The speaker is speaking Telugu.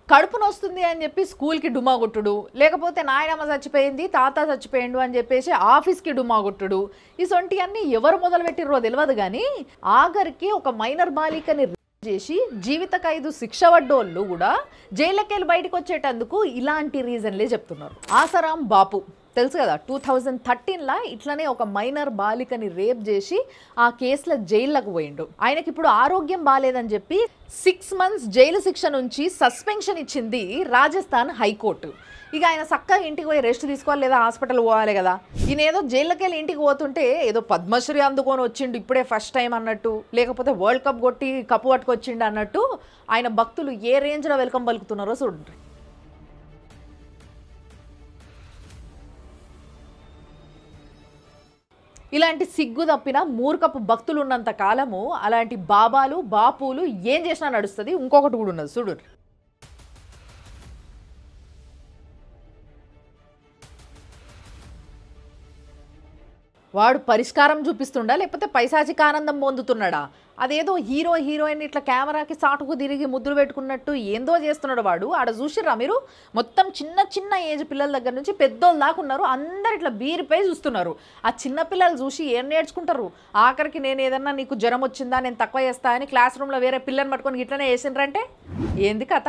కడుపు నొస్తుంది అని చెప్పి స్కూల్కి డుమా కొట్టుడు, లేకపోతే నాయనమ్మ చచ్చిపోయింది తాత చచ్చిపోయిండు అని చెప్పేసి ఆఫీస్కి డుమా కొట్టుడు, ఇసొంటి అన్ని ఎవరు మొదలుపెట్టిర్రో తెలియదు కానీ ఆఖరికి ఒక మైనర్ బాలికని చేసి జీవిత ఖైదు శిక్ష పడ్డోళ్ళు కూడా జైలుకెళ్ళి బయటకు వచ్చేటందుకు ఇలాంటి రీజన్లే చెప్తున్నారు. ఆసారాం బాపు తెలుసు కదా, 2013లా ఇట్లనే ఒక మైనర్ బాలికని రేప్ చేసి ఆ కేసులో జైల్లోకి పోయిండు. ఆయనకి ఇప్పుడు ఆరోగ్యం బాగాలేదని చెప్పి 6 months జైలు శిక్ష నుంచి సస్పెన్షన్ ఇచ్చింది రాజస్థాన్ హైకోర్టు. ఇక ఆయన చక్కగా ఇంటికి పోయి రెస్ట్ తీసుకోవాలి లేదా హాస్పిటల్ పోవాలి కదా. ఈయన ఏదో జైల్లోకి వెళ్ళి ఇంటికి పోతుంటే ఏదో పద్మశ్రీ అందుకొని వచ్చిండు ఇప్పుడే ఫస్ట్ టైం అన్నట్టు, లేకపోతే వరల్డ్ కప్ కొట్టి కప్పు పట్టుకొచ్చిండు అన్నట్టు ఆయన భక్తులు ఏ రేంజ్లో వెల్కమ్ పలుకుతున్నారో చూడండి. ఇలాంటి సిగ్గు తప్పిన మూర్ఖపు భక్తులు ఉన్నంత కాలము అలాంటి బాబాలు బాపులు ఏం చేసినా నడుస్తుంది. ఇంకొకటి కూడా ఉన్నది చూడు. వాడు పరిష్కారం చూపిస్తుండా లేకపోతే పైశాచిక ఆనందం పొందుతున్నాడా? అదేదో హీరో హీరోయిన్ ఇట్లా కెమెరాకి సాటుకు తిరిగి ముద్దులు పెట్టుకున్నట్టు ఏందో చేస్తున్నాడు వాడు. ఆడ చూసిర్రా మీరు? మొత్తం చిన్న చిన్న ఏజ్ పిల్లల దగ్గర నుంచి పెద్దోళ్ళు దాకా ఉన్నారు. అందరు ఇట్లా బీరిపై చూస్తున్నారు. ఆ చిన్న పిల్లలు చూసి ఏం నేర్చుకుంటారు? ఆఖరికి నేను ఏదన్నా నీకు జ్వరం వచ్చిందా నేను తక్కువ చేస్తా అని క్లాస్ రూమ్లో వేరే పిల్లని పట్టుకొని ఇట్లనే వేసిండ్రంటే ఏంది కథ?